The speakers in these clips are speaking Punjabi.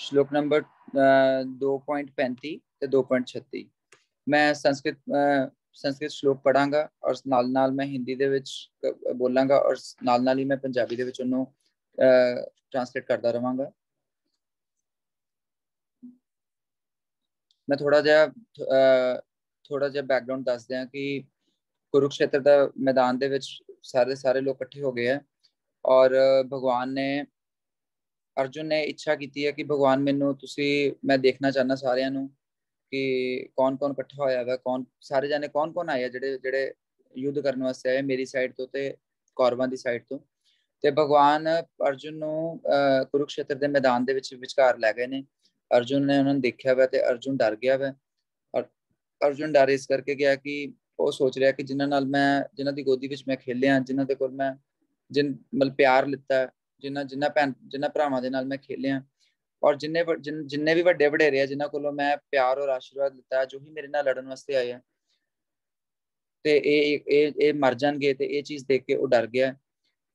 श्लोक नंबर 2.35 ਤੇ 2.36। मैं संस्कृत श्लोक पढ़ांगा और नाल मैं हिंदी ਦੇ ਵਿੱਚ ਬੋਲਾਂਗਾ और ਨਾਲ ਹੀ मैं ਪੰਜਾਬੀ ਦੇ ਵਿੱਚ ਉਹਨੂੰ ट्रांसलेट करता रहांगा। मैं थोड़ा ਜਿਹਾ बैकग्राउंड दस दियां कि कुरुक्षेत्र ਦਾ मैदान ਦੇ ਵਿੱਚ सारे लोग इकट्ठे हो गए हैं और भगवान ने अर्जुन ने इच्छा की है कि भगवान मैनू मैं देखना चाहना सारिਆਂ ਨੂੰ कि कौन कौन इकट्ठा होया है, कौन सारे जाने कौन कौन आए ਜਿਹੜੇ युद्ध करने वास्ते आए मेरी साइड तो ते कौरवां ਦੀ ਸਾਈਡ ਤੋਂ। ਤੇ ਭਗਵਾਨ ਅਰਜੁਨ ਨੂੰ ਕੁਰੂਕਸ਼ੇਤਰ ਦੇ ਮੈਦਾਨ ਦੇ ਵਿੱਚ ਵਿਚਕਾਰ ਲੈ ਗਏ ਨੇ। ਅਰਜੁਨ ਨੇ ਉਹਨਾਂ ਨੂੰ ਦੇਖਿਆ ਵਾ ਤੇ ਅਰਜੁਨ ਡਰ ਗਿਆ ਵਾ। ਔਰ ਅਰਜੁਨ ਡਰ ਇਸ ਕਰਕੇ ਗਿਆ ਕਿ ਉਹ ਸੋਚ ਰਿਹਾ ਕਿ ਜਿਨ੍ਹਾਂ ਦੀ ਗੋਦੀ ਵਿੱਚ ਮੈਂ ਖੇਲਿਆ, ਜਿਨ੍ਹਾਂ ਦੇ ਕੋਲ ਮੈਂ ਮਤਲਬ ਪਿਆਰ ਲਿੱਤਾ, ਜਿਨ੍ਹਾਂ ਭਰਾਵਾਂ ਦੇ ਨਾਲ ਮੈਂ ਖੇਲਿਆ ਔਰ ਜਿੰਨੇ ਵੀ ਵੱਡੇ ਵਡੇਰੇ ਆ ਜਿਨ੍ਹਾਂ ਕੋਲੋਂ ਮੈਂ ਪਿਆਰ ਔਰ ਆਸ਼ੀਰਵਾਦ ਲਿੱਤਾ, ਜੋ ਹੀ ਮੇਰੇ ਨਾਲ ਲੜਨ ਵਾਸਤੇ ਆਏ ਆ ਤੇ ਇਹ ਮਰ ਜਾਣਗੇ। ਤੇ ਇਹ ਚੀਜ਼ ਦੇਖ ਕੇ ਉਹ ਡਰ ਗਿਆ।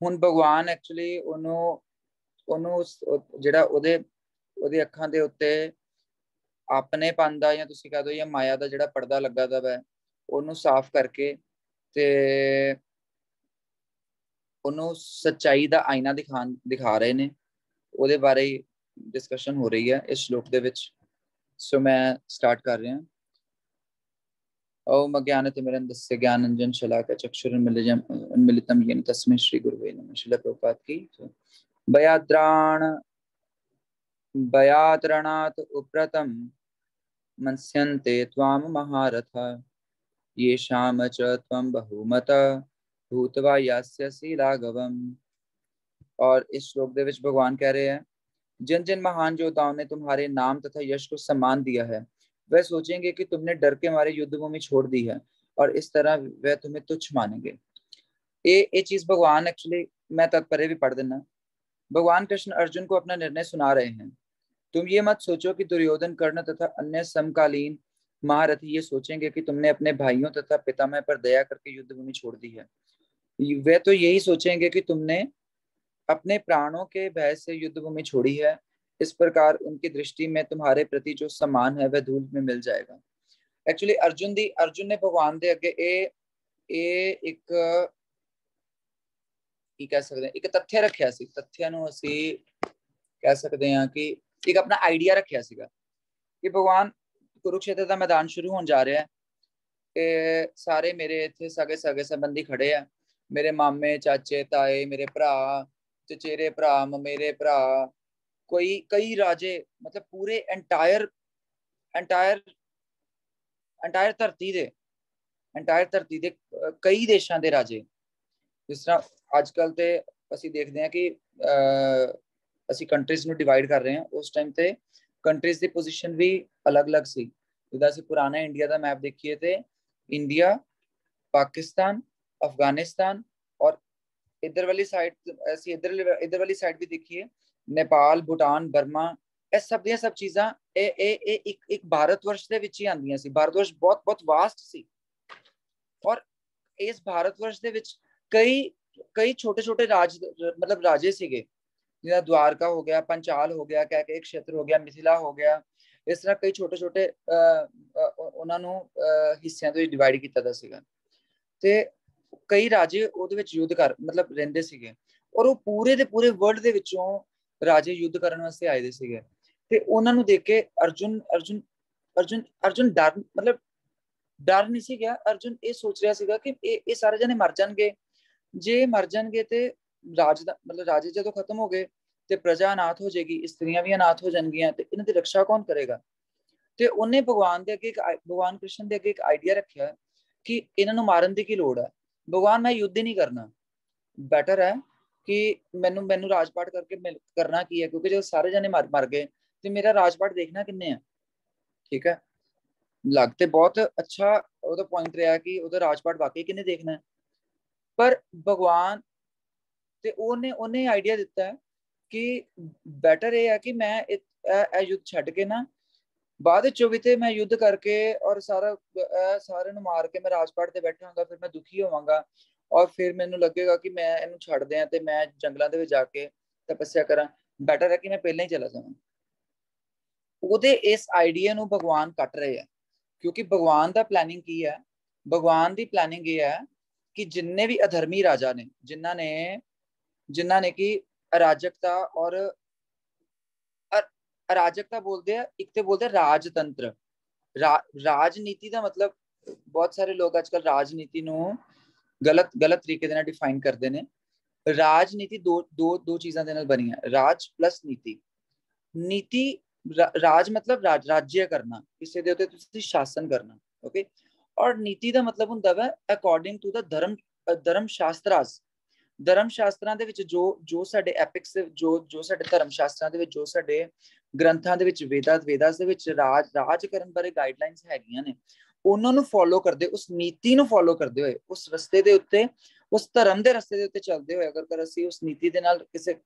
ਹੁਣ ਭਗਵਾਨ ਐਕਚੁਅਲੀ ਉਹਨੂੰ ਜਿਹੜਾ ਉਹਦੇ ਅੱਖਾਂ ਦੇ ਉੱਤੇ ਆਪਣੇਪਨ ਦਾ ਜਾਂ ਤੁਸੀਂ ਕਹ ਦਿਓ ਜਾਂ ਮਾਇਆ ਦਾ ਜਿਹੜਾ ਪਰਦਾ ਲੱਗਾ ਦਾ ਵਾ ਉਹਨੂੰ ਸਾਫ਼ ਕਰਕੇ ਤੇ ਉਹਨੂੰ ਸੱਚਾਈ ਦਾ ਆਇਨਾ ਦਿਖਾ ਰਹੇ ਨੇ। ਉਹਦੇ ਬਾਰੇ डिस्कशन हो रही है इस श्लोक ਦੇ ਵਿੱਚ। सो मैं स्टार्ट कर रहा। ओम अज्ञानतिमिरन्धस्य ज्ञानाञ्जन शलाकया चक्षुरुन्मीलितं येन तस्मै श्री गुरुवे नमः। श्रील प्रभुपाद की। भयाद्रणात् उप्रतं मन्स्यन्ते त्वां महारथ येषां च त्वं बहुमत भूत्वा यास्यसि राघवम्। और इस श्लोक ਦੇ ਵਿੱਚ भगवान कह रहे हैं, जिन जिन महान योद्धाओं ने तुम्हारे नाम तथा यश को सम्मान दिया है वह सोचेंगे कि तुमने डर के मारे युद्ध भूमि छोड़ दी है और इस तरह वह तुम्हें तुच्छ मानेंगे। ये चीज भगवान एक्चुअली मैं तात्पर्य भी पढ़ देना। भगवान कृष्ण अर्जुन को अपना निर्णय सुना रहे हैं। तुम ये मत सोचो कि दुर्योधन, कर्ण तथा अन्य समकालीन महारथी ये सोचेंगे कि तुमने अपने भाइयों तथा पितामह पर दया करके युद्ध भूमि छोड़ दी है। वे तो यही सोचेंगे कि तुमने अपने प्राणों के भय से युद्ध भूमि छोड़ी है। इस प्रकार उनकी दृष्टि में तुम्हारे प्रति जो सम्मान है वह धूल में मिल जाएगा। एक्चुअली अर्जुन ने भगवान दे अगे एक की कह सकते हैं एक तथ्य रखिया सी। तथ्य ਨੂੰ ਅਸੀਂ कह सकते हैं कि एक अपना आइडिया रखिया सीगा कि भगवान कुरुक्षेत्र ਦਾ मैदान शुरू होने जा रहा है ਤੇ ਸਾਰੇ ਮੇਰੇ ਇੱਥੇ ਸਗੇ ਸੰਬੰਧੀ ਖੜੇ ਆ। ਮੇਰੇ ਮਾਮੇ, ਚਾਚੇ, ਤਾਏ, ਮੇਰੇ ਭਰਾ, ਚਚੇਰੇ ਭਰਾ, ਮਮੇਰੇ ਭਰਾ, ਕਈ ਰਾਜੇ, मतलब पूरे एंटायर ਧਰਤੀ ਦੇ ਕਈ ਦੇਸ਼ਾਂ ਦੇ ਰਾਜੇ। ਜਿਸ ਤਰ੍ਹਾਂ ਅੱਜ ਕੱਲ ਤੇ ਅਸੀਂ ਦੇਖਦੇ ਹਾਂ ਕਿ ਅਸੀਂ ਕੰਟਰੀਜ਼ ਨੂੰ ਡਿਵਾਈਡ ਕਰ ਰਹੇ ਹਾਂ। ਉਸ ਟਾਈਮ ਤੇ ਕੰਟਰੀਜ਼ ਦੀ ਪੋਜੀਸ਼ਨ ਵੀ ਅਲੱਗ-ਅਲੱਗ ਸੀ। ਜਿੱਦਾਂ ਅਸੀਂ ਪੁਰਾਣਾ ਇੰਡੀਆ ਦਾ ਮੈਪ ਦੇਖੀਏ ਤੇ ਇੰਡੀਆ, ਪਾਕਿਸਤਾਨ, ਅਫਗਾਨਿਸਤਾਨ ਔਰ इधर वाली साइड ऐसी इधर वाली साइड भी देखिए नेपाल, भूटान, बर्मा, ਇਹ ਸਭ ਦੀਆਂ ਸਭ ਚੀਜ਼ਾਂ ਇਹ ਇੱਕ ਭਾਰਤ ਵਰਸ਼ ਦੇ ਵਿੱਚ ਹੀ ਆਉਂਦੀਆਂ ਸੀ। ਭਾਰਤ ਵਰਸ਼ ਬਹੁਤ ਵਾਸਟ ਸੀ ਔਰ ਇਸ ਭਾਰਤ ਵਰਸ਼ ਦੇ ਵਿੱਚ ਕਈ ਛੋਟੇ ਰਾਜ मतलब ਰਾਜੇ ਸੀਗੇ। ਜਿਵੇਂ द्वारका हो गया, पंचाल हो गया, ਕਹਿ ਕੇ ਇੱਕ क्षेत्र हो गया, मिथिला हो गया। ਇਸ ਤਰ੍ਹਾਂ ਕਈ ਛੋਟੇ ਉਹਨਾਂ ਨੂੰ ਹਿੱਸਿਆਂ ਦੇ ਵਿੱਚ ਡਿਵਾਈਡ ਕੀਤਾ ਦਾ ਸੀਗਾ ਤੇ ਕਈ ਰਾਜੇ ਉਹਦੇ ਵਿੱਚ ਯੁੱਧ ਕਰ मतलब ਰਹਿੰਦੇ ਸੀਗੇ ਔਰ ਉਹ ਪੂਰੇ ਦੇ ਪੂਰੇ ਵਰਲਡ ਦੇ ਵਿੱਚੋਂ ਰਾਜੇ ਯੁੱਧ ਕਰਨ ਵਾਸਤੇ ਆਏ ਦੇ ਸੀਗੇ। ਤੇ ਉਹਨਾਂ ਨੂੰ ਦੇਖ ਕੇ ਅਰਜੁਨ ਡਰ ਨਹੀਂ ਸੀ ਗਿਆ। ਅਰਜੁਨ ਇਹ ਸੋਚ ਰਿਹਾ ਸੀਗਾ ਕਿ ਇਹ ਸਾਰੇ ਜਣੇ ਮਰ ਜਾਣਗੇ। ਜੇ ਮਰ ਜਾਣਗੇ ਤੇ ਰਾਜੇ ਜਦੋਂ ਖਤਮ ਹੋ ਗਏ ਤੇ ਪ੍ਰਜਾ ਅਨਾਥ ਹੋ ਜਾਏਗੀ, ਇਸਤਰੀਆਂ ਵੀ ਅਨਾਥ ਹੋ ਜਾਣਗੀਆਂ ਤੇ ਇਹਨਾਂ ਦੀ ਰੱਖਿਆ ਕੌਣ ਕਰੇਗਾ। ਤੇ ਉਹਨੇ ਭਗਵਾਨ ਕ੍ਰਿਸ਼ਨ ਦੇ ਅੱਗੇ ਇੱਕ ਆਈਡੀਆ ਰੱਖਿਆ ਕਿ ਇਹਨਾਂ ਨੂੰ ਮਾਰਨ ਦੀ ਕੀ ਲੋੜ ਹੈ। भगवान मैं युद्ध ही नहीं करना, बेटर है कि मैनू राजपाट करके करना की है, क्योंकि जो सारे जने मर गए तो मेरा राजपाट देखना किन्ने है। ठीक है, लगते बहुत अच्छा वो पॉइंट रहा कि वो राजपाट वाकई किन्ने देखना है। पर भगवान ते उन्हें आइडिया दिता है कि बेटर ये है कि मैं युद्ध छड्ड के ना बाद भी ते मैं युद्ध करके और सारे मार के मैं राजपाट से बैठांगा, फिर मैं दुखी होवांगा और फिर मैनू लगेगा कि मैं इनू छड्ड दियां ते मैं जंगलों दे विच जाके तपस्या करा। बेटर है कि मैं पहले ही चला जावां। ਉਹਦੇ ਇਸ ਆਈਡੀਆ ਨੂੰ ਭਗਵਾਨ ਕੱਟ ਰਹੇ ਆ, ਕਿਉਂਕਿ ਭਗਵਾਨ ਦਾ ਪਲੈਨਿੰਗ ਕੀ ਹੈ, ਭਗਵਾਨ ਦੀ ਪਲੈਨਿੰਗ ਇਹ ਹੈ ਕਿ ਜਿੰਨੇ ਵੀ ਅਧਰਮੀ ਰਾਜਾ ਨੇ, ਜਿਨ੍ਹਾਂ ਨੇ ਕਿ ਅਰਾਜਕਤਾ ਔਰ ਅਰਾਜਕਤਾ ਬੋਲਦੇ ਆ, ਇੱਕ ਤੇ ਬੋਲਦੇ ਰਾਜਤੰਤਰ, ਰਾਜਨੀਤੀ ਦਾ ਮਤਲਬ ਬਹੁਤ ਸਾਰੇ ਲੋਕ ਅੱਜ ਕੱਲ ਰਾਜਨੀਤੀ ਨੂੰ ਗਲਤ ਤਰੀਕੇ ਦੇ ਨਾਲ ਡਿਫਾਈਨ ਕਰਦੇ ਨੇ। ਰਾਜਨੀਤੀ ਦੋ ਚੀਜ਼ਾਂ ਦੇ ਨਾਲ ਬਣੀ ਹੈ, ਰਾਜ ਪਲੱਸ ਨੀਤੀ। ਨੀਤੀ ਰਾਜ ਮਤਲਬ ਰਾਜ්य ਕਰਨਾ, ਕਿਸੇ ਦੇ ਉੱਤੇ ਤੁਸੀਂ ਸ਼ਾਸਨ ਕਰਨਾ, ਓਕੇ। ਔਰ ਨੀਤੀ ਦਾ ਮਤਲਬ ਹੁੰਦਾ ਵਾ ਅਕੋਰਡਿੰਗ ਟੂ ਦਾ ਧਰਮ ਸ਼ਾਸਤਰਾਂ ਦੇ ਵਿੱਚ ਜੋ ਸਾਡੇ ਐਪਿਕਸ, ਜੋ ਸਾਡੇ ਧਰਮ ਸ਼ਾਸਤਰਾਂ ਦੇ ਵਿੱਚ, ਜੋ ਸਾਡੇ ਗ੍ਰੰਥਾਂ ਦੇ ਵਿੱਚ, ਵੇਦਾਸ ਦੇ ਵਿੱਚ ਰਾਜ ਕਰਨ ਬਾਰੇ ਗਾਈਡਲਾਈਨਸ ਹੈਗੀਆਂ ਨੇ, ਉਹਨਾਂ ਨੂੰ ਫੋਲੋ ਕਰਦੇ, ਉਸ ਨੀਤੀ ਨੂੰ ਫੋਲੋ ਕਰਦੇ ਹੋਏ, ਉਸ ਰਸਤੇ ਦੇ ਉੱਤੇ, ਉਸ ਧਰਮ ਦੇ ਰਸਤੇ ਦੇ ਉੱਤੇ ਚੱਲਦੇ ਹੋਏ ਅਗਰ ਅਸੀਂ ਉਸ ਨੀਤੀ ਦੇ ਨਾਲ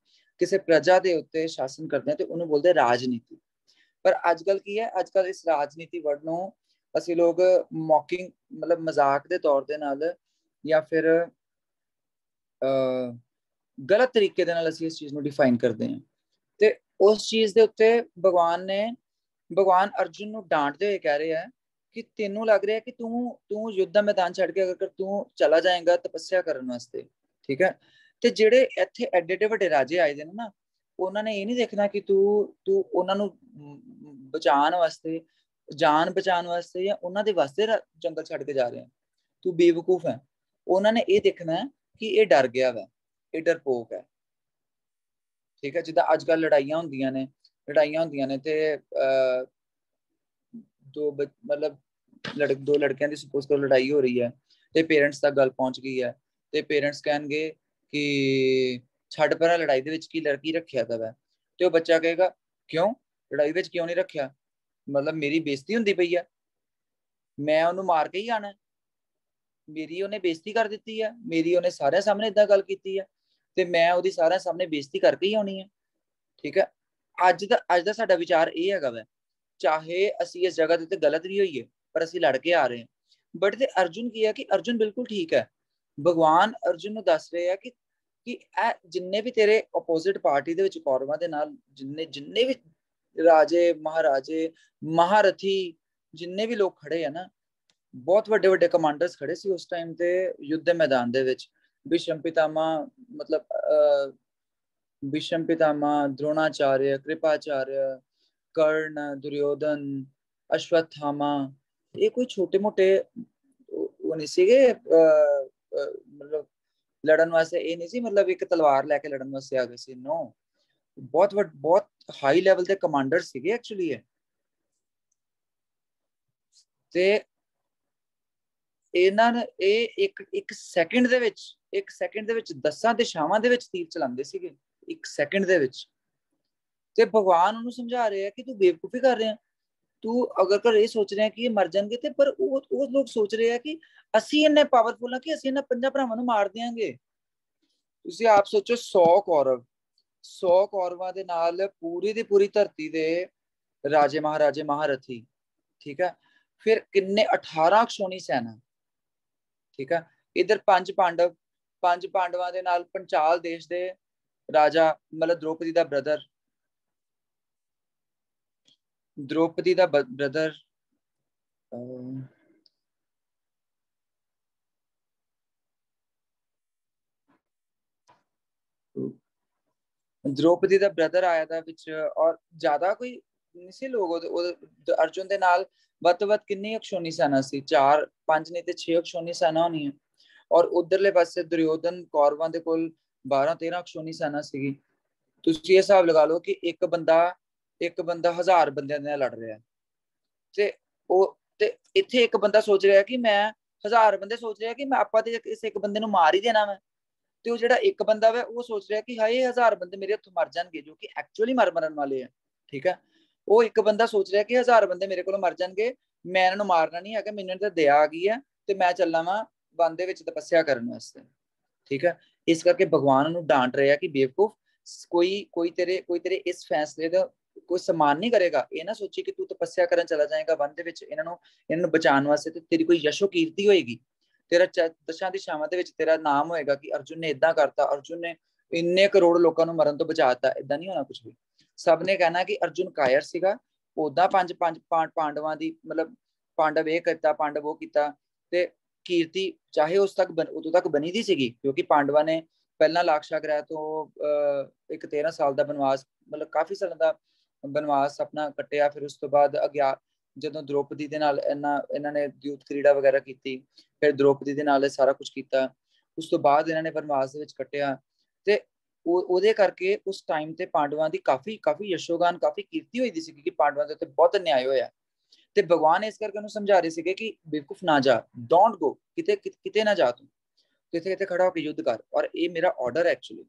ਕਿਸੇ ਪ੍ਰਜਾ ਦੇ ਉੱਤੇ ਸ਼ਾਸਨ ਕਰਦੇ ਹਾਂ ਤੇ ਉਹਨੂੰ ਬੋਲਦੇ ਰਾਜਨੀਤੀ। ਪਰ ਅੱਜ ਕੱਲ ਕੀ ਹੈ, ਅੱਜ ਕੱਲ ਇਸ ਰਾਜਨੀਤੀ ਵਰਡ ਨੂੰ ਅਸੀਂ ਲੋਕ ਮੌਕਿੰਗ ਮਤਲਬ ਮਜ਼ਾਕ ਦੇ ਤੌਰ ਦੇ ਨਾਲ ਜਾਂ ਫਿਰ ਗਲਤ ਤਰੀਕੇ ਦੇ ਨਾਲ ਅਸੀਂ ਇਸ ਚੀਜ਼ ਨੂੰ ਡਿਫਾਈਨ ਕਰਦੇ ਹਾਂ। ਤੇ ਉਸ ਚੀਜ਼ ਦੇ ਉੱਤੇ ਭਗਵਾਨ ਅਰਜੁਨ ਨੂੰ ਡਾਂਟਦੇ ਹੋਏ ਕਹਿ ਰਿਹਾ ਹੈ ਕਿ ਤੈਨੂੰ ਲੱਗ ਰਿਹਾ ਕਿ ਤੂੰ ਯੁੱਧ ਦਾ ਮੈਦਾਨ ਛੱਡ ਕੇ ਅਗਰ ਤੂੰ ਚਲਾ ਜਾਏਗਾ ਤਪੱਸਿਆ ਕਰਨ ਵਾਸਤੇ, ਠੀਕ ਹੈ, ਤੇ ਜਿਹੜੇ ਇੱਥੇ ਐਡੇ ਵੱਡੇ ਰਾਜੇ ਆਏ ਦੇ ਨੇ ਨਾ, ਉਹਨਾਂ ਨੇ ਇਹ ਨਹੀਂ ਦੇਖਣਾ ਕਿ ਤੂੰ ਉਹਨਾਂ ਨੂੰ ਬਚਾਉਣ ਵਾਸਤੇ, ਜਾਨ ਬਚਾਉਣ ਵਾਸਤੇ ਜਾਂ ਉਹਨਾਂ ਦੇ ਵਾਸਤੇ ਜੰਗਲ ਛੱਡ ਕੇ ਜਾ ਰਿਹਾ, ਤੂੰ ਬੇਵਕੂਫ ਹੈ। ਉਹਨਾਂ ਨੇ ਇਹ ਦੇਖਣਾ ਕਿ ਇਹ ਡਰ ਗਿਆ ਵਾ, ਇਹ ਡਰਪੋਕ ਹੈ, ਠੀਕ ਹੈ। ਜਿੱਦਾਂ ਅੱਜ ਕੱਲ ਲੜਾਈਆਂ ਹੁੰਦੀਆਂ ਨੇ ਤੇ ਦੋ ਲੜਕਿਆਂ ਦੀ ਸਪੋਜ਼ ਕਰੋ ਲੜਾਈ ਹੋ ਰਹੀ ਹੈ ਤੇ ਪੇਰੈਂਟਸ ਤੱਕ ਗੱਲ ਪਹੁੰਚ ਗਈ ਹੈ, ਤੇ ਪੇਰੈਂਟਸ ਕਹਿਣਗੇ ਕਿ ਛੱਡ ਪਰਾਂ, ਲੜਾਈ ਦੇ ਵਿੱਚ ਕੀ ਲੜਕੀ ਰੱਖਿਆ ਤਾਂ ਵੈ, ਤੇ ਉਹ ਬੱਚਾ ਕਹੇਗਾ ਕਿਉਂ, ਲੜਾਈ ਵਿੱਚ ਕਿਉਂ ਨਹੀਂ ਰੱਖਿਆ, ਮਤਲਬ ਮੇਰੀ ਬੇਇੱਜ਼ਤੀ ਹੁੰਦੀ ਪਈ ਹੈ, ਮੈਂ ਉਹਨੂੰ ਮਾਰ ਕੇ ਹੀ ਆਣਾ, ਮੇਰੀ ਉਹਨੇ ਬੇਇੱਜ਼ਤੀ ਕਰ ਦਿੱਤੀ ਹੈ, ਮੇਰੀ ਉਹਨੇ ਸਾਰਿਆਂ ਸਾਹਮਣੇ ਇਦਾਂ ਗੱਲ ਕੀਤੀ ਹੈ ਤੇ ਮੈਂ ਉਹਦੀ ਸਾਰਿਆਂ ਸਾਹਮਣੇ ਬੇਇੱਜ਼ਤੀ ਕਰਕੇ ਹੀ ਆਉਣੀ ਹੈ, ਠੀਕ ਹੈ। ਅੱਜ ਦਾ ਸਾਡਾ ਵਿਚਾਰ ਇਹ ਹੈਗਾ ਵੈ, ਚਾਹੇ ਅਸੀਂ ਇਸ ਜਗ੍ਹਾ ਦੇ ਉੱਤੇ ਗਲਤ ਵੀ ਹੋਈਏ ਪਰ ਅਸੀਂ ਲੜ ਕੇ ਆ ਰਹੇ ਹਾਂ। ਬਟ ਤੇ ਅਰਜੁਨ ਕੀ ਹੈ ਕਿ ਅਰਜੁਨ ਬਿਲਕੁਲ ਠੀਕ ਹੈ। ਭਗਵਾਨ ਅਰਜੁਨ ਨੂੰ ਦੱਸ ਰਹੇ ਆ ਕਿ ਇਹ ਜਿੰਨੇ ਵੀ ਤੇਰੇ ਆਪੋਜ਼ਿਟ ਪਾਰਟੀ ਦੇ ਵਿੱਚ ਕੌਰਵਾਂ ਦੇ ਨਾਲ ਜਿੰਨੇ ਵੀ ਰਾਜੇ, ਮਹਾਰਾਜੇ, ਮਹਾਰਥੀ, ਜਿੰਨੇ ਵੀ ਲੋਕ ਖੜੇ ਆ ਨਾ, ਬਹੁਤ ਵੱਡੇ ਕਮਾਂਡਰਸ ਖੜੇ ਸੀ ਉਸ ਟਾਈਮ ਤੇ ਯੁੱਧ ਦੇ ਮੈਦਾਨ ਦੇ ਵਿੱਚ। ਭੀਸ਼ਮ ਪਿਤਾਮਾ, ਮਤਲਬ ਭੀਸ਼ਮ ਪਿਤਾਮਾ, द्रोणाचार्य, कृपाचार्य, कर्ण, दुर्योधन, अश्वत्थामा, ਇਹ ਕੋਈ ਛੋਟੇ ਮੋਟੇ ਉਹ ਨਹੀਂ ਸੀਗੇ, ਮਤਲਬ ਲੜਨ ਵਾਸਤੇ ਇਹ ਨਹੀਂ ਸੀ, ਮਤਲਬ ਇੱਕ ਤਲਵਾਰ ਲੈ ਕੇ ਲੜਨ ਵਾਸਤੇ ਆ ਗਏ ਸੀ, ਨੋ, ਬਹੁਤ ਹਾਈ ਲੈਵਲ ਦੇ ਕਮਾਂਡਰ ਸੀਗੇ ਐਕਚੁਅਲੀ ਇਹ। ਤੇ ਇਹਨਾਂ ਨੇ ਇਹ ਇੱਕ ਸੈਕਿੰਡ ਦੇ ਵਿੱਚ 10 ਦਿਸ਼ਾਵਾਂ ਦੇ ਵਿੱਚ ਤੀਰ ਚਲਾਉਂਦੇ ਸੀਗੇ, ਇੱਕ ਸੈਕਿੰਡ ਦੇ ਵਿੱਚ। ਤੇ ਭਗਵਾਨ ਉਹਨੂੰ ਸਮਝਾ ਰਹੇ ਆ ਕਿ ਤੂੰ ਬੇਵਕੂਫੀ ਕਰ ਰਿਹਾ, ਤੂੰ ਅਗਰ ਇਹ ਸੋਚ ਰਿਹਾ ਕਿ ਇਹ ਮਰ ਜਾਣਗੇ, ਤੇ ਪਰ ਉਹ ਲੋਕ ਸੋਚ ਰਹੇ ਆ ਕਿ ਅਸੀਂ ਇੰਨੇ ਪਾਵਰਫੁਲ ਆ ਕਿ ਅਸੀਂ ਇਹਨਾਂ 5 ਭਰਾਵਾਂ ਨੂੰ ਮਾਰ ਦਿਆਂਗੇ। ਤੁਸੀਂ ਆਪ ਸੋਚੋ, 100 ਕੌਰਵਾਂ ਦੇ ਨਾਲ ਪੂਰੀ ਦੀ ਪੂਰੀ ਧਰਤੀ ਦੇ ਰਾਜੇ, ਮਹਾਰਾਜੇ, ਮਹਾਰਥੀ, ਠੀਕ ਹੈ, ਫਿਰ ਕਿੰਨੇ 18 ਅਕਸ਼ੋਣੀ ਸੈਨਾ, ਠੀਕ ਹੈ। ਇਧਰ 5 ਪਾਂਡਵਾਂ ਦੇ ਨਾਲ ਪੰਚਾਲ ਦੇਸ਼ ਦੇ ਰਾਜਾ, ਮਤਲਬ द्रौपदी ਦਾ ਬ੍ਰਦਰ, द्रौपदी ਦਾ ਬ੍ਰਦਰ ਆਇਆ ਦਾ ਵਿੱਚ, ਔਰ ਜ਼ਿਆਦਾ ਕੋਈ ਨਹੀਂ ਸੀ ਲੋਕ ਅਰਜੁਨ ਦੇ ਨਾਲ। ਵੱਧ ਤੋਂ ਵੱਧ ਕਿੰਨੀ ਅਕਸ਼ੋਣੀ ਸੈਨਾ ਸੀ, 4 5 ਨਹੀਂ ਤੇ 6 ਅਕਸ਼ੋਣੀ ਸੈਨਾ ਹੋਣੀ ਹੈ। ਔਰ ਉਧਰਲੇ ਪਾਸੇ ਦੁਰਯੋਧਨ, ਕੌਰਵਾਂ ਦੇ ਕੋਲ 12 13 ਅਕਸ਼ੋਣੀ ਸੈਨਾ ਸੀਗੀ। ਤੁਸੀਂ ਇਹ ਹਿਸਾਬ ਲਗਾ ਲਓ ਕਿ ਇੱਕ ਬੰਦਾ 1000 ਬੰਦਿਆਂ ਦੇ ਨਾਲ ਲੜ ਰਿਹਾ, ਤੇ ਇੱਥੇ ਇੱਕ ਬੰਦਾ ਸੋਚ ਰਿਹਾ ਕਿ ਮੈਂ 1000 ਬੰਦੇ ਸੋਚ ਰਿਹਾ ਕਿ ਮੈਂ ਆਪਾਂ ਤੇ ਇਸ ਇੱਕ ਬੰਦੇ ਨੂੰ ਮਾਰ ਹੀ ਦੇਣਾ ਵਾ, ਤੇ ਉਹ ਜਿਹੜਾ ਇੱਕ ਬੰਦਾ ਵਾ ਉਹ ਸੋਚ ਰਿਹਾ ਕਿ ਹਾਏ 1000 ਬੰਦੇ ਮੇਰੇ ਹੱਥੋਂ ਮਰ ਜਾਣਗੇ, ਜੋ ਕਿ ਐਕਚੁਅਲੀ ਮਰਨ ਵਾਲੇ ਆ, ਠੀਕ ਹੈ। ਉਹ ਇੱਕ ਬੰਦਾ ਸੋਚ ਰਿਹਾ ਕਿ 1000 ਬੰਦੇ ਮੇਰੇ ਕੋਲੋਂ ਮਰ ਜਾਣਗੇ, ਮੈਂ ਇਹਨਾਂ ਨੂੰ ਮਾਰਨਾ ਨਹੀਂ ਹੈਗਾ, ਮੈਨੂੰ ਤਾਂ ਦਇਆ ਆ ਗਈ ਹੈ ਤੇ ਮੈਂ ਚੱਲਾਂ ਵਾਂ ਵਨ ਦੇ ਵਿੱਚ ਤਪੱਸਿਆ ਕਰਨ ਵਾਸਤੇ, ਠੀਕ ਹੈ। ਇਸ ਕਰਕੇ ਭਗਵਾਨ ਨੂੰ ਡਾਂਟ ਰਿਹਾ ਕਿ ਬੇਵਕੂਫ, ਕੋਈ ਤੇਰੇ ਇਸ ਫੈਸਲੇ ਦਾ ਕੋਈ ਸਨਮਾਨ ਨਹੀਂ ਕਰੇਗਾ। ਇਹ ਨਾ ਸੋਚੀ ਕਿ ਤੂੰ ਤਪੱਸਿਆ ਕਰਨ ਚਲਾ ਜਾਏਗਾ ਵਨ ਦੇ ਵਿੱਚ ਇਹਨਾਂ ਨੂੰ ਬਚਾਉਣ ਵਾਸਤੇ, ਤੇ ਤੇਰੀ ਕੋਈ ਯਸ਼ੋ ਕੀਰਤੀ ਹੋਏਗੀ, ਤੇਰਾ 10 ਦਿਸ਼ਾਵਾਂ ਦੇ ਵਿੱਚ ਤੇਰਾ ਨਾਮ ਹੋਏਗਾ ਕਿ ਅਰਜੁਨ ਨੇ ਇਦਾਂ ਕਰਤਾ, ਅਰਜੁਨ ਨੇ ਇੰਨੇ ਕਰੋੜ ਲੋਕਾਂ ਨੂੰ ਮਰਨ ਤੋਂ ਬਚਾਤਾ। ਇਦਾਂ ਨਹੀਂ ਹੋਣਾ ਕੁਝ ਵੀ। ਸਭ ਨੇ ਕਹਿਣਾ ਕਿ ਅਰਜੁਨ ਕਾਇਰ ਸੀਗਾ, ਉਦਾਂ ਪੰਜ ਪੰਜ ਪਾਂਡਵਾਂ ਦੀ ਮਤਲਬ ਪਾਂਡਵ ਇਹ ਕੀਤਾ ਪਾਂਡਵ ਉਹ ਕੀਤਾ ਤੇ ਕੀਰਤੀ ਚਾਹੇ ਉਸ ਤੱਕ ਉਦੋਂ ਤੱਕ ਬਣੀ ਦੀ ਸੀਗੀ ਕਿਉਂਕਿ ਪਾਂਡਵਾਂ ਨੇ ਪਹਿਲਾਂ ਲਾਕਸ਼ਾ ਗ੍ਰਹਿ ਤੋਂ ਇੱਕ 13 ਸਾਲ ਦਾ ਬਨਵਾਸ ਮਤਲਬ ਕਾਫੀ ਸਾਲਾਂ ਦਾ ਬਨਵਾਸ ਆਪਣਾ ਕੱਟਿਆ। ਫਿਰ ਉਸ ਤੋਂ ਬਾਅਦ ਜਦੋਂ ਦ੍ਰੋਪਦੀ ਦੇ ਨਾਲ ਇਹਨਾਂ ਨੇ ਯੂਥ ਕ੍ਰੀੜਾ ਵਗੈਰਾ ਕੀਤੀ, ਫਿਰ ਦ੍ਰੋਪਦੀ ਦੇ ਨਾਲ ਇਹ ਸਾਰਾ ਕੁਝ ਕੀਤਾ। ਉਸ ਤੋਂ ਬਾਅਦ ਇਹਨਾਂ ਨੇ ਬਨਵਾਸ ਦੇ ਵਿੱਚ ਕੱਟਿਆ ਤੇ ਉਹਦੇ ਕਰਕੇ ਉਸ ਟਾਈਮ ਤੇ ਪਾਂਡਵਾਂ ਦੀ ਕਾਫੀ ਯਸ਼ੋਗਾਨ ਕਾਫੀ ਕੀਰਤੀ ਹੋਈ ਦੀ ਸੀ ਕਿ ਪਾਂਡਵਾਂ ਦੇ ਉੱਤੇ ਬਹੁਤ ਅਨਿਆਏ ਹੋਇਆ ਤੇ ਭਗਵਾਨ ਇਸ ਕਰਕੇ ਉਹਨੂੰ ਸਮਝਾ ਰਹੇ ਸੀਗੇ ਕਿ ਬੇਵਕੂਫ ਨਾ ਜਾ, ਡੋਂਟ ਗੋ, ਕਿਤੇ ਨਾ ਜਾ ਤੂੰ, ਕਿਤੇ ਖੜਾ ਹੋ ਕੇ युद्ध कर और ये मेरा ऑर्डर एक्चुअली।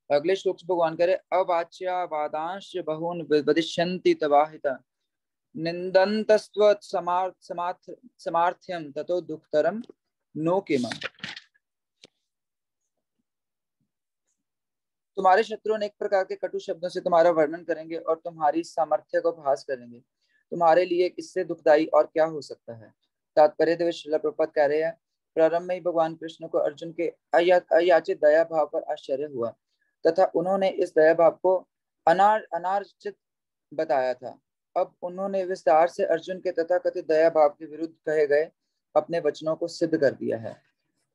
अगले श्लोक से भगवान करे अवाच्या वादांश बहुन वदिष्यन्ति तवाहिता निंदन्तस्त्व समार्थ्यम ततो दुःखतरम नो किमं। तुम्हारे शत्रु अनेक प्रकार के कटु शब्दों से तुम्हारा वर्णन करेंगे और तुम्हारी सामर्थ्य को उपहास करेंगे, तुम्हारे लिए इससे दुखदाई और क्या हो सकता है। तात्पर्य देव श्रील प्रभुपाद कह रहे हैं प्रारंभ में ही भगवान कृष्ण को अर्जुन के अयाचित दया भाव पर आश्चर्य हुआ तथा उन्होंने इस दया भाव को अनार्चित बताया था। अब उन्होंने विस्तार से अर्जुन के तथाकथित दया भाव के विरुद्ध कहे गए अपने वचनों को सिद्ध कर दिया है।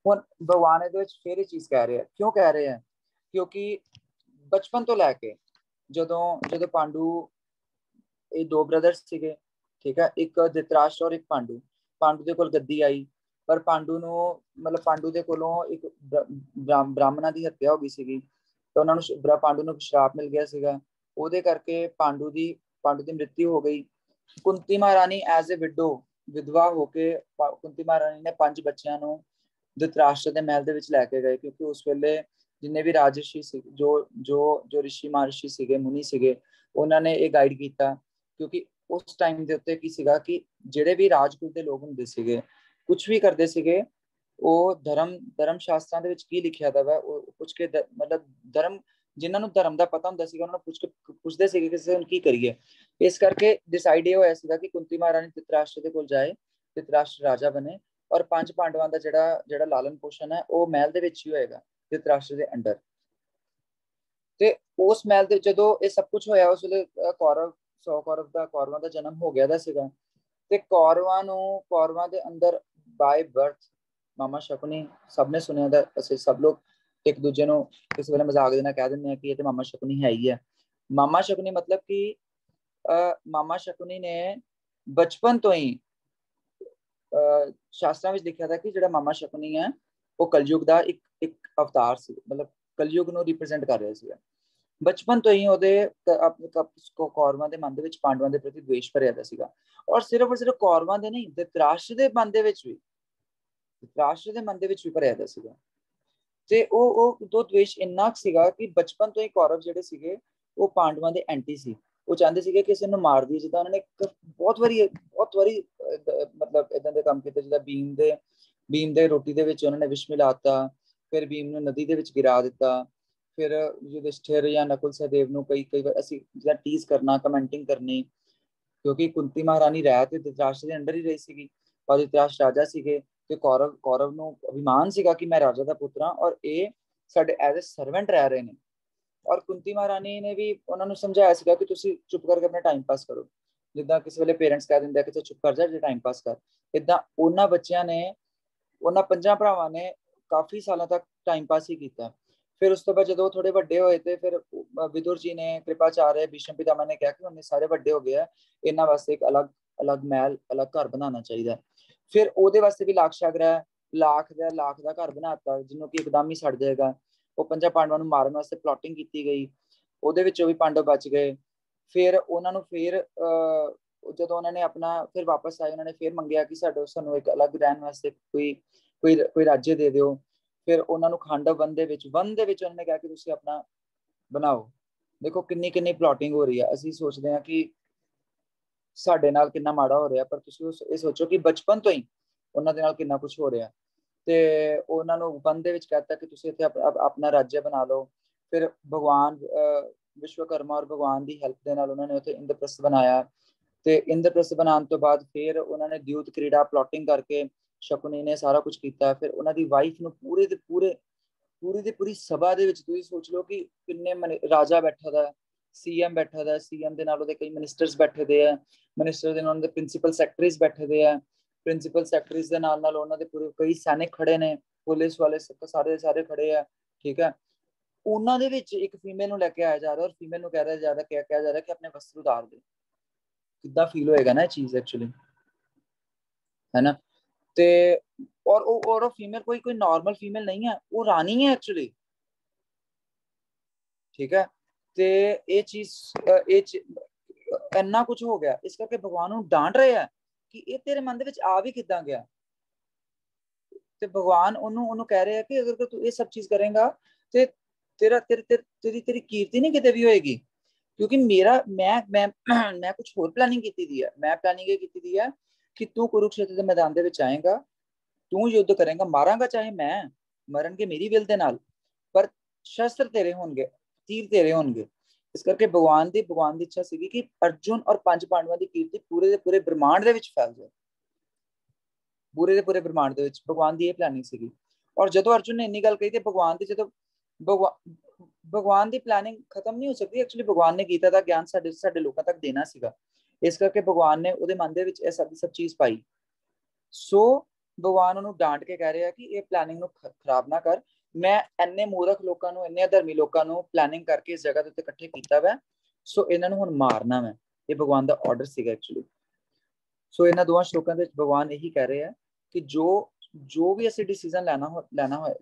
भगवान फिर चीज कह रहे हैं। क्यों कह रहे हैं? क्योंकि बचपन तो लैके ਜਦੋਂ ਪਾਂਡੂ ਇਹ ਦੋ ਬ੍ਰਦਰਸ ਸੀਗੇ, ਠੀਕ ਹੈ, ਇੱਕ ਧਿਤਰਾਸ਼ਟਰ ਔਰ ਇੱਕ ਪਾਂਡੂ ਦੇ ਕੋਲ ਗੱਦੀ ਆਈ ਪਰ ਪਾਂਡੂ ਨੂੰ ਮਤਲਬ ਪਾਂਡੂ ਦੇ ਕੋਲੋਂ ਇੱਕ ਬ੍ਰਾਹਮਣਾਂ ਦੀ ਹੱਤਿਆ ਹੋ ਗਈ ਸੀਗੀ ਤਾਂ ਉਹਨਾਂ ਨੂੰ ਪਾਂਡੂ ਨੂੰ ਸ਼ਰਾਪ ਮਿਲ ਗਿਆ ਸੀਗਾ। ਉਹਦੇ ਕਰਕੇ ਪਾਂਡੂ ਦੀ ਮ੍ਰਿਤੂ ਹੋ ਗਈ। ਕੁੰਤੀ ਮਹਾਰਾਣੀ ਐਜ਼ ਅ ਵਿਧਵਾ ਹੋ ਕੇ ਕੁੰਤੀ ਮਹਾਰਾਣੀ ਨੇ 5 ਬੱਚਿਆਂ ਨੂੰ ਧਿਤਰਾਸ਼ਟਰ ਦੇ ਮਹਿਲ ਦੇ ਵਿੱਚ ਲੈ ਕੇ ਗਏ ਕਿਉਂਕਿ ਉਸ ਵੇਲੇ ਜਿੰਨੇ ਵੀ ਰਾਜਰਸ਼ੀ ਸੀ ਜੋ ਰਿਸ਼ੀ ਮਹਰਸ਼ੀ ਸੀਗੇ, ਮੁਨੀ ਸੀਗੇ, ਉਹਨਾਂ ਨੇ ਇਹ ਗਾਈਡ ਕੀਤਾ ਕਿਉਂਕਿ ਉਸ ਟਾਈਮ ਦੇ ਉੱਤੇ ਕੀ ਸੀਗਾ ਕਿ ਜਿਹੜੇ ਵੀ ਰਾਜਕੁਲ ਦੇ ਲੋਕ ਹੁੰਦੇ ਸੀਗੇ ਕੁਝ ਵੀ ਕਰਦੇ ਸੀਗੇ ਉਹ ਧਰਮ ਸ਼ਾਸਤਰਾਂ ਦੇ ਵਿੱਚ ਕੀ ਲਿਖਿਆ ਦਾ ਵਾ ਉਹ ਪੁੱਛ ਕੇ ਮਤਲਬ ਜਿਨ੍ਹਾਂ ਨੂੰ ਧਰਮ ਦਾ ਪਤਾ ਹੁੰਦਾ ਸੀਗਾ ਉਹਨਾਂ ਨੂੰ ਪੁੱਛਦੇ ਸੀਗੇ ਕਿ ਹੁਣ ਕੀ ਕਰੀਏ। ਇਸ ਕਰਕੇ ਡਿਸਾਈਡ ਇਹ ਹੋਇਆ ਸੀਗਾ ਕਿ ਕੁੰਤੀ ਮਹਾਰਾਣੀ ਧਿਤਰਾਸ਼ਟਰ ਦੇ ਕੋਲ ਜਾਏ, ਧਿਤਰਾਸ਼ਟਰ ਰਾਜਾ ਬਣੇ ਔਰ 5 ਪਾਂਡਵਾਂ ਦਾ ਜਿਹੜਾ ਲਾਲਨ ਪੋਸ਼ਣ ਹੈ ਉਹ ਮਹਿਲ ਦੇ ਵਿੱਚ ਹੀ ਹੋਏਗਾ ਧਿਤਰਾਸ਼ਟਰ ਦੇ ਅੰਡਰ। ਤੇ ਉਸ ਮਹਿਲ ਦੇ ਜਦੋਂ ਇਹ ਸਭ ਕੁਝ ਹੋਇਆ ਉਸ ਵੇਲੇ ਕੌਰਵਾਂ ਦਾ ਜਨਮ ਹੋ ਗਿਆ ਦਾ ਸੀਗਾ ਤੇ ਕੌਰਵਾਂ ਦੇ ਅੰਦਰ ਬਾਈ ਬਰਥ ਮਾਮਾ ਸ਼ਕੁਨੀ ਸਭ ਨੇ ਸੁਣਿਆ ਦਾ। ਅਸੀਂ ਸਭ ਲੋਕ ਇੱਕ ਦੂਜੇ ਨੂੰ ਕਿਸੇ ਵੇਲੇ ਮਜ਼ਾਕ ਦੇ ਨਾਲ ਕਹਿ ਦਿੰਦੇ ਆ ਕਿ ਇਹ ਤੇ ਮਾਮਾ ਸ਼ਕੁਨੀ ਹੈ ਹੀ ਹੈ। ਮਾਮਾ ਸ਼ਕੁਨੀ ਮਤਲਬ ਕਿ ਮਾਮਾ ਸ਼ਕੁਨੀ ਨੇ ਬਚਪਨ ਤੋਂ ਹੀ ਸ਼ਾਸਤਰਾਂ ਵਿੱਚ ਲਿਖਿਆ था ਕਿ ਜਿਹੜਾ ਮਾਮਾ ਸ਼ਕੁਨੀ ਹੈ ਉਹ ਕਲਯੁਗ ਦਾ ਇੱਕ ਅਵਤਾਰ ਸੀ, ਮਤਲਬ ਕਲਯੁਗ ਨੂੰ ਰਿਪਰੈਜ਼ੈਂਟ ਕਰ ਰਿਹਾ ਸੀਗਾ। ਬਚਪਨ ਤੋਂ ਹੀ ਉਹਦੇ ਕੌਰਵਾਂ ਦੇ ਮਨ ਦੇ ਵਿੱਚ ਪਾਂਡਵਾਂ ਦੇ ਪ੍ਰਤੀ ਦਵੇਸ਼ ਭਰਿਆ ਦਾ ਸੀਗਾ ਔਰ ਸਿਰਫ ਕੌਰਵਾਂ ਦੇ ਨਹੀਂ ਧਿਤਰਾਸ਼ਟਰ ਦੇ ਮਨ ਦੇ ਵਿੱਚ ਵੀ ਭਰਿਆ ਦਾ ਸੀਗਾ। ਤੇ ਉਹ ਦੋ ਦਵੇਸ਼ ਇੰਨਾ ਸੀਗਾ ਕਿ ਬਚਪਨ ਤੋਂ ਹੀ ਕੌਰਵ ਜਿਹੜੇ ਸੀਗੇ ਉਹ ਪਾਂਡਵਾਂ ਦੇ ਐਂਟੀ ਸੀ। ਉਹ ਚਾਹੁੰਦੇ ਸੀਗੇ ਕਿ ਇਸ ਨੂੰ ਮਾਰ ਦਈਏ। ਜਿੱਦਾਂ ਉਹਨਾਂ ਨੇ ਬਹੁਤ ਵਾਰੀ ਮਤਲਬ ਇਦਾਂ ਦੇ ਕੰਮ ਕੀਤੇ, ਜਿੱਦਾਂ ਭੀਮ ਦੇ ਰੋਟੀ ਦੇ ਵਿੱਚ ਉਹਨਾਂ ਨੇ ਵਿਸ਼ ਮਿਲਾਤਾ, ਫਿਰ ਭੀਮ ਨੂੰ ਨਦੀ ਦੇ ਵਿੱਚ ਗਿਰਾ ਦਿੱਤਾ, ਫਿਰ ਯੁਧਿਸ਼ਠਿਰ ਜਾਂ ਨਕੁਲ ਸਹਦੇਵ ਨੂੰ ਕਈ ਵਾਰ ਅਸੀਂ ਜਿਹੜਾ ਟੀਜ਼ ਕਰਨਾ, ਕਮੈਂਟਿੰਗ ਕਰਨੀ ਕਿਉਂਕਿ ਕੁੰਤੀ ਮਹਾਰਾਣੀ ਰਹਿ ਤੇ ਧਿਤਰਾਸ਼ਟਰ ਦੇ ਅੰਡਰ ਹੀ ਰਹੀ ਸੀਗੀ ਔਰ ਧਿਤਰਾਸ਼ਟਰ ਰਾਜਾ ਸੀਗੇ ਤੇ ਕੌਰਵ ਨੂੰ ਅਭਿਮਾਨ ਸੀਗਾ ਕਿ ਮੈਂ ਰਾਜਾ ਦਾ ਪੁੱਤਰ ਹਾਂ ਔਰ ਇਹ ਸਾਡੇ ਐਜ਼ ਅ ਸਰਵੈਂਟ ਰਹਿ ਰਹੇ ਨੇ। ਔਰ ਕੁੰਤੀ ਮਹਾਰਾਣੀ ਨੇ ਵੀ ਉਹਨਾਂ ਨੂੰ ਸਮਝਾਇਆ ਸੀਗਾ ਕਿ ਤੁਸੀਂ ਚੁੱਪ ਕਰਕੇ ਆਪਣਾ ਟਾਈਮ ਪਾਸ ਕਰੋ। ਜਿੱਦਾਂ ਕਿਸੇ ਵੇਲੇ ਪੇਰੈਂਟਸ ਕਹਿ ਦਿੰਦੇ ਆ ਕਿ ਚੁੱਪ ਕਰ ਜਾ ਜੇ ਟਾਈਮ ਪਾਸ ਕਰ, ਇਦਾਂ ਉਹਨਾਂ ਬੱਚਿਆਂ ਨੇ ਉਹਨਾਂ 5 ਭਰਾਵਾਂ ਨੇ ਕਾਫੀ ਸਾਲਾਂ ਤੱਕ ਟਾਈਮ ਪਾਸ ਹੀ ਕੀਤਾ। ਫਿਰ ਉਸ ਤੋਂ ਬਾਅਦ ਜਦੋਂ ਥੋੜੇ ਵੱਡੇ ਹੋਏ ਤੇ ਫਿਰ ਵਿਦੁਰ ਜੀ ਨੇ ਕ੍ਰਿਪਾਚਾਰਿਆ ਭੀਸ਼ਮ ਪਿਤਾਮਹ ਨੇ ਕਿਹਾ ਕਿ ਉਹਨੇ ਸਾਰੇ ਵੱਡੇ ਹੋ ਗਏ ਆ, ਇਹਨਾਂ ਵਾਸਤੇ ਇੱਕ ਅਲੱਗ ਮਹਿਲ ਅਲੱਗ ਘਰ ਬਣਾਉਣਾ ਚਾਹੀਦਾ। ਫਿਰ ਉਹਦੇ ਵਾਸਤੇ ਵੀ ਲਾਕਸ਼ਾ ਗ੍ਰਹਿ ਲਾਖ ਦਾ ਘਰ ਬਣਾਤਾ ਜਿਹਨੂੰ ਕਿ ਇੱਕਦਮ ਹੀ ਸੜ ਜਾਏਗਾ। ਉਹ 5 ਪਾਂਡਵਾਂ ਨੂੰ ਮਾਰਨ ਵਾਸਤੇ ਪਲਾਟਿੰਗ ਕੀਤੀ ਗਈ, ਉਹਦੇ ਵਿੱਚੋਂ ਵੀ ਪਾਂਡਵ ਬਚ ਗਏ। ਫਿਰ ਉਹਨਾਂ ਨੂੰ ਜਦੋਂ ਉਹਨਾਂ ਨੇ ਆਪਣਾ ਫਿਰ ਵਾਪਸ ਆਏ ਉਹਨਾਂ ਨੇ ਫਿਰ ਮੰਗਿਆ ਕਿ ਸਾਨੂੰ ਇੱਕ ਅਲੱਗ ਰਹਿਣ ਵਾਸਤੇ ਕੋਈ ਰਾਜ੍य ਦੇ ਦਿਓ। ਫਿਰ ਉਹਨਾਂ ਨੂੰ ਖਾਂਡਵ ਵਨ ਦੇ ਵਿੱਚ ਉਹਨਾਂ ਨੇ ਕਿਹਾ ਕਿ ਤੁਸੀਂ ਆਪਣਾ ਬਣਾਓ। ਦੇਖੋ ਕਿੰਨੀ ਪਲਾਟਿੰਗ ਹੋ ਰਹੀ ਹੈ। ਅਸੀਂ ਸੋਚਦੇ ਹਾਂ ਕਿ ਸਾਡੇ ਨਾਲ ਕਿੰਨਾ ਮਾੜਾ ਹੋ ਰਿਹਾ, ਪਰ ਤੁਸੀਂ ਇਹ ਸੋਚੋ ਕਿ ਬਚਪਨ ਤੋਂ ਹੀ ਉਹਨਾਂ ਦੇ ਨਾਲ ਕਿੰਨਾ ਕੁਝ ਹੋ ਰਿਹਾ। ਤੇ ਉਹਨਾਂ ਨੂੰ ਵਨ ਦੇ ਵਿੱਚ ਕਹਿਤਾ ਕਿ ਤੁਸੀਂ ਇੱਥੇ ਆਪਣਾ ਰਾਜ්य ਬਣਾ ਲਓ। ਫਿਰ ਭਗਵਾਨ ਵਿਸ਼ਵਕਰਮਾ ਔਰ ਭਗਵਾਨ ਦੀ ਹੈਲਪ ਦੇ ਨਾਲ ਉਹਨਾਂ ਨੇ ਉੱਥੇ ਇੰਦਰਪ੍ਰਸਥ ਬਣਾਇਆ ਤੇ ਇੰਦਰਪ੍ਰਸਥ ਬਣਾਉਣ ਤੋਂ ਬਾਅਦ ਫਿਰ ਉਹਨਾਂ ਨੇ ਦਿਊਤ ਕ੍ਰੀੜਾ ਪਲਾਟਿੰਗ ਕਰਕੇ ਸ਼ਕੁਨੀ ਨੇ ਸਾਰਾ ਕੁਝ ਕੀਤਾ। ਫਿਰ ਉਹਨਾਂ ਦੀ ਵਾਈਫ ਨੂੰ ਪੂਰੀ ਦੀ ਪੂਰੀ ਸਭਾ ਦੇ ਵਿੱਚ ਤੁਸੀਂ ਸੋਚ ਲਓ ਕਿ ਕਿੰਨੇ ਰਾਜਾ ਬੈਠਾ ਦਾ ਸੀਐਮ ਬੈਠਾ ਦਾ, ਸੀਐਮ ਦੇ ਨਾਲ ਉਹਦੇ ਕਈ ਮਿਨਿਸਟਰਸ ਬੈਠੇ ਦੇ ਆ, ਮਿਨਿਸਟਰ ਦੇ ਨਾਲ ਉਹਨਾਂ ਦੇ ਪ੍ਰਿੰਸੀਪਲ ਸੈਕਟਰੀਜ਼ ਬੈਠੇ ਦੇ ਆ, ਪ੍ਰਿੰਸੀਪਲ ਸੈਕਟਰੀਜ਼ ਦੇ ਨਾਲ ਨਾਲ ਉਹਨਾਂ ਦੇ ਪੂਰੇ ਕਈ ਸੈਨਿਕ ਖੜੇ ਨੇ, ਪੁਲਿਸ ਵਾਲੇ ਸਾਰੇ ਸਾਰੇ ਖੜੇ ਆ, ਠੀਕ ਹੈ। ਉਹਨਾਂ ਦੇ ਵਿੱਚ ਇੱਕ ਫੀਮੇਲ ਨੂੰ ਲੈ ਕੇ ਆਇਆ ਜਾ ਰਿਹਾ ਔਰ ਫੀਮੇਲ ਨੂੰ ਕਿਹਾ ਜਾ ਰਿਹਾ ਕਿ ਆਪਣੇ ਵਸਤਰ ਉਤਾਰ ਦੇ। ਕਿੱਦਾਂ ਫੀਲ ਹੋਏਗਾ ਨਾ ਇਹ ਚੀਜ਼ ਐਕਚੁਅਲੀ, है ना। ਤੇ और वो फीमेल कोई नॉर्मल फीमेल नहीं है, वो रानी है एक्चुअली, ठीक है। ਤੇ ਇਹ ਚੀਜ਼ ਇੰਨਾ ਕੁਝ ਹੋ ਗਿਆ, ਇਸ ਕਰਕੇ ਭਗਵਾਨ ਨੂੰ ਡਾਂਟ ਰਹੇ ਆ ਕਿ ਇਹ ਤੇਰੇ ਮਨ ਦੇ ਵਿੱਚ ਆ ਵੀ ਕਿੱਦਾਂ ਗਿਆ। ਤੇ ਭਗਵਾਨ ਉਹਨੂੰ ਕਹਿ ਰਹੇ ਆ ਕਿ ਅਗਰ ਤੂੰ ਇਹ ਸਭ ਚੀਜ਼ ਕਰੇਗਾ ਤੇ ਤੇਰੀ ਕੀਰਤੀ ਨਹੀਂ ਕਿਤੇ ਵੀ ਹੋਏਗੀ, ਕਿਉਂਕਿ ਮੈਂ ਕੁਝ ਹੋਰ ਪਲਾਨਿੰਗ ਕੀਤੀ ਦੀ ਹੈ। ਮੈਂ ਪਲਾਨਿੰਗ ਇਹ ਕੀਤੀ ਦੀ ਹੈ ਕਿ ਤੂੰ ਕੁਰੂਕਸ਼ੇਤਰ ਦੇ ਮੈਦਾਨ ਦੇ ਵਿੱਚ ਆਏਗਾ, ਤੂੰ ਯੁੱਧ ਕਰੇਗਾ, ਮਾਰਾਂਗਾ ਚਾਹੇ ਮੈਂ, ਮਰਨਗੇ ਮੇਰੀ ਵਿਲ ਦੇ ਨਾਲ, ਪਰ ਸ਼ਸਤਰ ਤੇਰੇ ਹੋਣਗੇ, ਤੀਰ ਤੇਰੇ ਹੋਣਗੇ। ਇਸ ਕਰਕੇ ਭਗਵਾਨ ਦੀ ਇੱਛਾ ਸੀਗੀ ਕਿ ਅਰਜੁਨ ਔਰ 5 ਪਾਂਡਵਾਂ ਦੀ ਕੀਰਤੀ ਪੂਰੇ ਦੇ ਪੂਰੇ ਬ੍ਰਹਮਾਂਡ ਦੇ ਵਿੱਚ ਫੈਲ ਜਾਏ, ਪੂਰੇ ਦੇ ਪੂਰੇ ਬ੍ਰਹਮਾਂਡ ਦੇ ਵਿੱਚ। ਭਗਵਾਨ ਦੀ ਇਹ ਪਲਾਨਿੰਗ ਸੀਗੀ। ਔਰ ਜਦੋਂ ਅਰਜੁਨ ਨੇ ਇੰਨੀ ਗੱਲ ਕਹੀ ਤੇ ਭਗਵਾਨ ਦੀ ਪਲਾਨਿੰਗ ਖਤਮ ਨਹੀਂ ਹੋ ਸਕਦੀ ਐਕਚੁਅਲੀ। ਭਗਵਾਨ ਨੇ ਗੀਤਾ ਦਾ ਗਿਆਨ ਸਾਡੇ ਲੋਕਾਂ ਤੱਕ ਦੇਣਾ ਸੀਗਾ, ਇਸ ਕਰਕੇ ਭਗਵਾਨ ਨੇ ਉਹਦੇ ਮਨ ਦੇ ਵਿੱਚ ਇਹ ਸਭ ਚੀਜ਼ ਪਾਈ। ਸੋ ਭਗਵਾਨ ਉਹਨੂੰ ਡਾਂਟ ਕੇ ਕਹਿ ਰਿਹਾ ਕਿ ਇਹ ਪਲਾਨਿੰਗ ਨੂੰ ਖਰਾਬ ਨਾ ਕਰ। ਮੈਂ ਇੰਨੇ ਮੂਰਖ ਲੋਕਾਂ ਨੂੰ, ਇੰਨੇ ਅਧਰਮੀ ਲੋਕਾਂ ਨੂੰ ਪਲਾਨਿੰਗ ਕਰਕੇ ਇਸ ਜਗ੍ਹਾ ਦੇ ਉੱਤੇ ਇਕੱਠੇ ਕੀਤਾ ਵਾ, ਸੋ ਇਹਨਾਂ ਨੂੰ ਹੁਣ ਮਾਰਨਾ ਮੈਂ। ਇਹ ਭਗਵਾਨ ਦਾ ਆਰਡਰ ਸੀਗਾ ਐਕਚੁਅਲੀ। ਸੋ ਇਹਨਾਂ ਦੋਵਾਂ ਸ਼ਲੋਕਾਂ ਦੇ ਵਿੱਚ ਭਗਵਾਨ ਇਹੀ ਕਹਿ ਰਹੇ ਆ ਕਿ ਜੋ ਵੀ ਅਸੀਂ ਡਿਸੀਜਨ ਲੈਣਾ ਹੋਏ,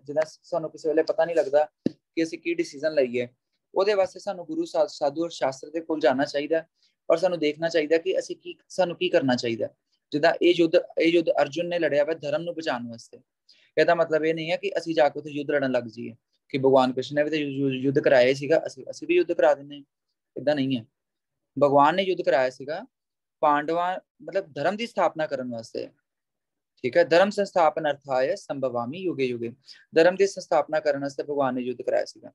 ਜਿਹਦਾ ਸਾਨੂੰ ਕਿਸੇ ਵੇਲੇ ਪਤਾ ਨਹੀਂ ਲੱਗਦਾ ਕਿ ਅਸੀਂ ਕੀ ਡਿਸੀਜਨ ਲਈਏ, ਉਹਦੇ ਵਾਸਤੇ ਸਾਨੂੰ ਗੁਰੂ ਸਾਧੂ ਔਰ ਸ਼ਾਸਤਰ ਦੇ ਕੋਲ ਜਾਣਾ ਚਾਹੀਦਾ ਔਰ ਸਾਨੂੰ ਦੇਖਣਾ ਚਾਹੀਦਾ ਕਿ ਸਾਨੂੰ ਕੀ ਕਰਨਾ ਚਾਹੀਦਾ। ਜਿੱਦਾਂ ਇਹ ਯੁੱਧ ਅਰਜੁਨ ਨੇ ਲੜਿਆ ਵਾ ਧਰਮ ਨੂੰ ਬਚਾਉਣ ਵਾਸਤੇ। ਇਹਦਾ ਮਤਲਬ ਇਹ ਨਹੀਂ ਹੈ ਕਿ ਅਸੀਂ ਜਾ ਕੇ ਉੱਥੇ ਯੁੱਧ ਲੜਨ ਲੱਗ ਜਾਈਏ ਕਿ ਭਗਵਾਨ ਕ੍ਰਿਸ਼ਨ ਨੇ ਵੀ ਤਾਂ ਯੁੱਧ ਕਰਾਇਆ ਸੀਗਾ, ਅਸੀਂ ਵੀ ਯੁੱਧ ਕਰਾ ਦਿੰਦੇ ਹਾਂ। ਇਦਾਂ ਨਹੀਂ ਹੈ। ਭਗਵਾਨ ਨੇ ਯੁੱਧ ਕਰਾਇਆ ਸੀਗਾ ਪਾਂਡਵਾਂ ਮਤਲਬ ਧਰਮ ਦੀ ਸਥਾਪਨਾ ਕਰਨ ਵਾਸਤੇ, ਠੀਕ ਹੈ। ਧਰਮ ਸੰਸਥਾਪਨ ਅਰਥਾਏ ਸੰਭਵਾਮੀ ਯੁਗੇ ਯੁਗੇ। ਧਰਮ ਦੀ ਸੰਸਥਾਪਨਾ ਕਰਨ ਵਾਸਤੇ ਭਗਵਾਨ ਨੇ ਯੁੱਧ ਕਰਾਇਆ ਸੀਗਾ।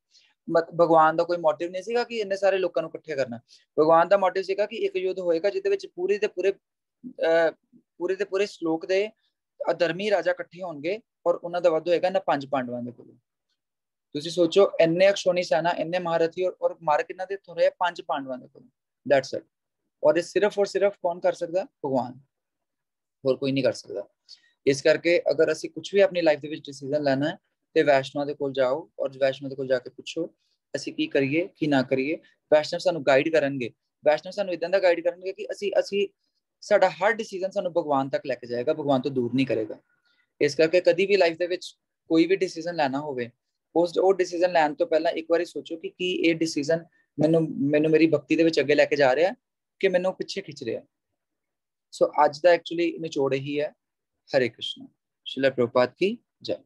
ਭਗਵਾਨ ਦਾ ਕੋਈ ਮੋਟਿਵ ਨਹੀਂ ਸੀਗਾ ਕਿ ਇੰਨੇ ਸਾਰੇ ਲੋਕਾਂ ਨੂੰ ਇਕੱਠੇ ਕਰਨਾ। ਭਗਵਾਨ ਦਾ ਮੋਟਿਵ ਸੀਗਾ ਕਿ ਇੱਕ ਯੁੱਧ ਹੋਏਗਾ ਜਿਹਦੇ ਵਿੱਚ ਪੂਰੇ ਦੇ ਪੂਰੇ ਸ਼ਲੋਕ ਦੇ ਅਧਰਮੀ ਰਾਜਾ ਇਕੱਠੇ ਹੋਣਗੇ ਔਰ ਉਹਨਾਂ ਦਾ ਵੱਧ ਹੋਏਗਾ ਨਾ 5 ਪਾਂਡਵਾਂ ਦੇ ਕੋਲ। ਤੁਸੀਂ ਸੋਚੋ, ਇੰਨੇ ਅਕਸ਼ੋਨੀ ਸੈਨਾ, ਇੰਨੇ ਮਹਾਰਥੀ ਔਰ ਮਾਰਕ ਇਹਨਾਂ ਦੇ ਥੋੜੇ 5 ਪਾਂਡਵਾਂ ਦੇ ਕੋਲ। That's it. ਔਰ ਇਹ ਸਿਰਫ ਕੌਣ ਕਰ ਸਕਦਾ? ਭਗਵਾਨ, ਹੋਰ ਕੋਈ ਨਹੀਂ ਕਰ ਸਕਦਾ। ਇਸ ਕਰਕੇ ਅਗਰ ਅਸੀਂ ਕੁਝ ਵੀ ਆਪਣੀ ਲਾਈਫ ਦੇ ਵਿੱਚ ਡਿਸੀਜਨ ਲੈਣਾ ਹੈ ਤੇ ਵੈਸ਼ਨੋ ਦੇ ਕੋਲ ਜਾਓ ਔਰ ਵੈਸ਼ਨੋ ਦੇ ਕੋਲ ਜਾ ਕੇ ਪੁੱਛੋ ਅਸੀਂ ਕੀ ਕਰੀਏ ਕੀ ਨਾ ਕਰੀਏ। ਵੈਸ਼ਨੋ ਸਾਨੂੰ ਗਾਈਡ ਕਰਨਗੇ। ਵੈਸ਼ਨੋ ਸਾਨੂੰ ਇਦਾਂ ਦਾ ਗਾਈਡ ਕਰਨਗੇ ਕਿ ਅਸੀਂ ਸਾਡਾ ਹਰ ਡਿਸੀਜਨ ਸਾਨੂੰ ਭਗਵਾਨ ਤੱਕ ਲੈ ਕੇ ਜਾਏਗਾ, ਭਗਵਾਨ ਤੋਂ ਦੂਰ ਨਹੀਂ ਕਰੇਗਾ। ਇਸ ਕਰਕੇ ਕਦੀ ਵੀ ਲਾਈਫ ਦੇ ਵਿੱਚ ਕੋਈ ਵੀ ਡਿਸੀਜਨ ਲੈਣਾ ਹੋਵੇ, ਉਹ ਡਿਸੀਜਨ ਲੈਣ ਤੋਂ ਪਹਿਲਾਂ ਇੱਕ ਵਾਰੀ ਸੋਚੋ ਕਿ ਕੀ ਇਹ ਡਿਸੀਜਨ ਮੈਨੂੰ ਮੇਰੀ ਭਗਤੀ ਦੇ ਵਿੱਚ ਅੱਗੇ ਲੈ ਕੇ ਜਾ ਰਿਹਾ ਕਿ ਮੈਨੂੰ ਪਿੱਛੇ ਖਿੱਚ ਰਿਹਾ। ਸੋ ਅੱਜ ਦਾ ਐਕਚੁਅਲੀ ਨਿਚੋੜ ਇਹੀ ਹੈ। हरे कृष्ण। श्रील प्रभुपाद की जय।